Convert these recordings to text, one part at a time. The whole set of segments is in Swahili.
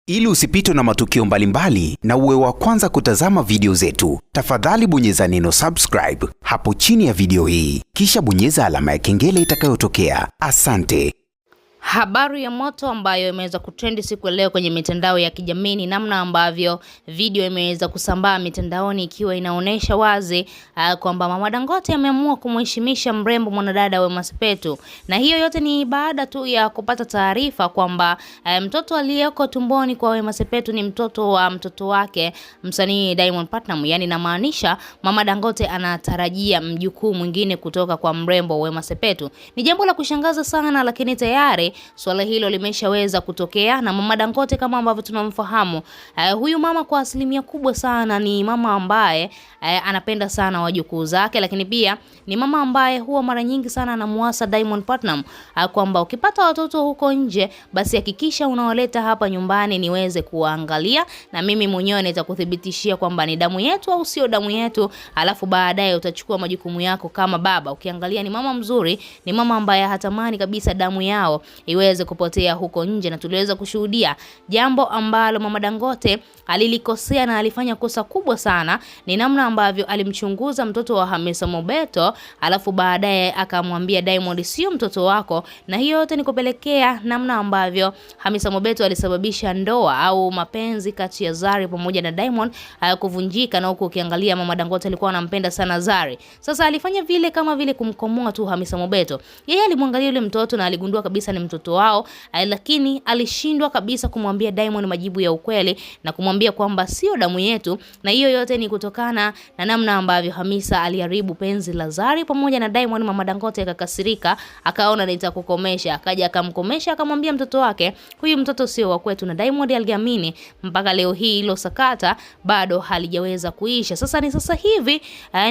Ili usipitwe na matukio mbalimbali na uwe wa kwanza kutazama video zetu, tafadhali bonyeza neno subscribe hapo chini ya video hii, kisha bonyeza alama ya kengele itakayotokea. Asante. Habari ya moto ambayo imeweza kutrendi siku leo kwenye mitandao ya kijamii ni namna ambavyo video imeweza kusambaa mitandaoni ikiwa inaonesha wazi kwamba Mama Dangote ameamua kumheshimisha mrembo mwanadada Wema Sepetu. Na hiyo yote ni baada tu ya kupata taarifa kwamba mtoto aliyeko tumboni kwa Wema Sepetu ni mtoto wa mtoto wake msanii Diamond Platnumz. Yani inamaanisha Mama Dangote anatarajia mjukuu mwingine kutoka kwa mrembo Wema Sepetu. Ni jambo la kushangaza sana, lakini tayari swala hilo limeshaweza kutokea na Mama Dangote kama ambavyo tunamfahamu. Huyu mama kwa asilimia kubwa sana ni mama ambaye anapenda sana wajukuu zake, lakini pia ni mama ambaye huwa mara nyingi sana anamuasa Diamond Platnumz kwamba ukipata watoto huko nje basi hakikisha unawaleta hapa nyumbani niweze kuangalia na mimi mwenyewe nitakuthibitishia kwamba ni damu yetu au sio damu yetu, alafu baadaye utachukua majukumu yako kama baba. Ukiangalia ni mama mzuri, ni mama ambaye hatamani kabisa damu yao iweze kupotea huko nje, na tuliweza kushuhudia jambo ambalo Mama Dangote alilikosea na alifanya kosa kubwa sana. Ni namna ambavyo alimchunguza mtoto wa Hamisa Mobeto, alafu baadaye akamwambia Diamond sio mtoto wako, na hiyo yote ni kupelekea namna ambavyo Hamisa Mobeto alisababisha ndoa au mapenzi kati ya Zari pamoja na Diamond kuvunjika, na huko ukiangalia Mama Dangote alikuwa anampenda sana Zari. Sasa alifanya vile kama vile kumkomoa tu Hamisa Mobeto. Yeye alimwangalia yule mtoto na aligundua kabisa ni mtoto wao, lakini alishindwa kabisa kumwambia Diamond majibu ya ukweli na kumwambia kwamba sio damu yetu, na hiyo yote ni kutokana na namna ambavyo Hamisa aliharibu penzi la Zari pamoja na Diamond. Mama Dangote akakasirika, akaona nitakukomesha, akaja akamkomesha, akamwambia mtoto wake huyu mtoto sio wa kwetu, na Diamond aliamini. Mpaka leo hii hilo sakata bado halijaweza kuisha. Sasa hivi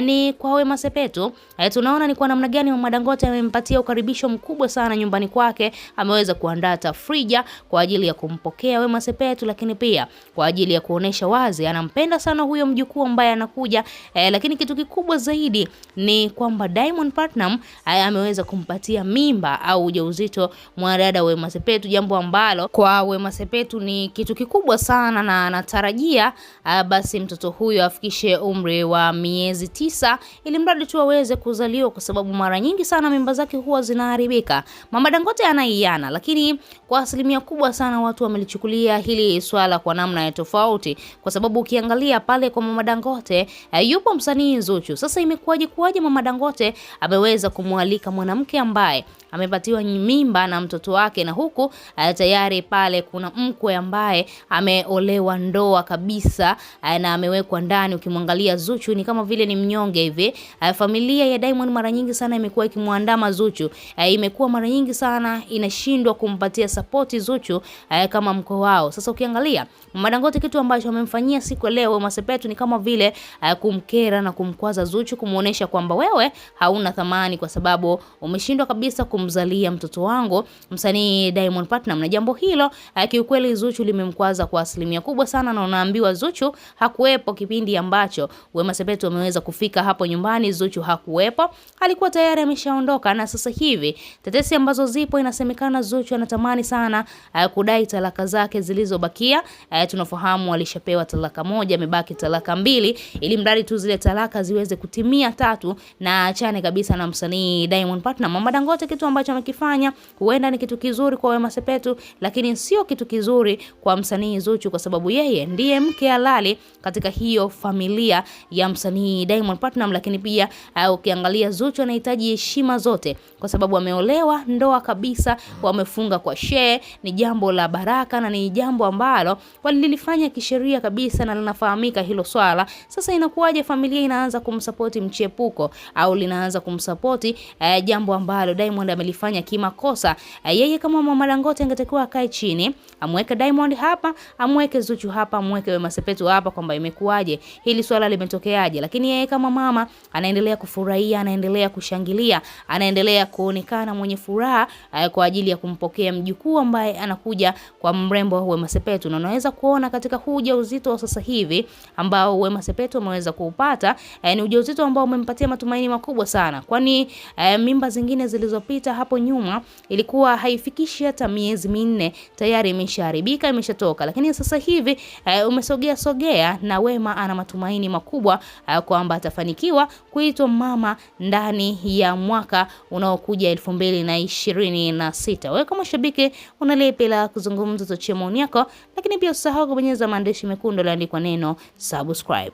ni kwa Wema Sepetu, tunaona ni kwa namna gani Mama Dangote amempatia ukaribisho mkubwa sana nyumbani kwake. Ameweza kuandaa tafrija kwa ajili ya kumpokea Wema Sepetu, lakini pia kwa ajili ya kuonesha wazi anampenda sana huyo mjukuu ambaye anakuja. Lakini kitu kikubwa zaidi ni kwamba Diamond Platnumz ameweza kumpatia mimba au ujauzito mwanadada Wema Sepetu, jambo ambalo kwa Wema Sepetu ni kitu kikubwa sana, na anatarajia basi mtoto huyo afikishe umri wa miezi 9 ili mradi tu aweze kuzaliwa, kwa sababu mara nyingi sana mimba zake huwa zinaharibika. Mama Dangote anaiana, lakini kwa asilimia kubwa sana watu wamelichukulia hili swala kwa namna ya tofauti, kwa sababu ukiangalia pale kwa Mama Dangote yupo msanii Zuchu. Sasa imekuwaje Mama Dangote ameweza kumwalika mwanamke ambaye amepatiwa mimba na mtoto wake, na huku tayari pale kuna mkwe ambaye ameolewa ndoa kabisa na amewekwa ndani. Ukimwangalia Zuchu ni kama vile ni mnyonge hivi. Familia ya Diamond mara nyingi sana imekuwa ikimwandama Zuchu, imekuwa mara nyingi sana inashindwa kumpatia support Zuchu kama mkwe wao. Sasa ukiangalia Mama Dangote kitu ambacho amemfanyia siku leo Wema Sepetu ni kama vile kumkera na kumkwaza Zuchu, kumuonesha kwamba wewe hauna thamani kwa sababu umeshindwa kabisa kumzalia mtoto wangu msanii Diamond Platnumz. Na jambo hilo kiukweli Zuchu limemkwaza kwa asilimia kubwa sana, na unaambiwa Zuchu hakuwepo kipindi ambacho Wema Sepetu ameweza kufika hapo nyumbani. Zuchu hakuwepo, alikuwa tayari ameshaondoka. Na sasa hivi tetesi ambazo zipo, inasemekana Zuchu anatamani sana kudai talaka zake zilizobakia. Tunafahamu alishapewa talaka moja, amebaki talaka 2, ili mradi tu zile talaka ziweze kutimia 3 na achane kabisa na msanii Diamond Platnumz. Mama Dangote kitu ambacho amekifanya huenda ni kitu kizuri kwa Wema Sepetu, lakini sio kitu kizuri kwa msanii Zuchu, kwa sababu yeye ndiye mke halali katika hiyo familia ya msanii Diamond Platnumz. Lakini pia ukiangalia Zuchu anahitaji heshima zote, kwa sababu ameolewa ndoa kabisa, wamefunga kwa shehe. Ni jambo la baraka na ni jambo ambalo walilifanya kisheria kabisa na linafahamika hilo swala. Sasa inakuwaje familia inaanza kumsapoti mchepuko au linaanza kumsapoti jambo ambalo Diamond amelifanya kimakosa? Yeye kama Mama Dangote angetakiwa akae chini, amweke Diamond hapa, amweke Zuchu hapa, amweke Wema Sepetu hapa, kwamba imekuwaje, hili swala limetokeaje. Lakini yeye kama mama anaendelea kufurahia, anaendelea kushangilia, anaendelea kuonekana mwenye furaha kwa ajili ya kumpokea mjukuu ambaye anakuja kwa mrembo Wema Sepetu. Na unaweza kuona katika huu ujauzito wa sasa hivi ambao Wema Sepetu ameweza kuupata, ni ujauzito ambao umempatia matumaini makubwa sana, kwani mimba zingine zilizopita iliyopita hapo nyuma ilikuwa haifikishi hata miezi minne tayari imeshaharibika, imeshatoka. Lakini sasa hivi umesogea na Wema ana matumaini makubwa kwamba atafanikiwa kuitwa mama ndani ya mwaka unaokuja 2026. Wewe kama shabiki una lipi la kuzungumza? Tochea maoni yako, lakini pia usisahau kubonyeza maandishi mekundu yaliyoandikwa neno subscribe.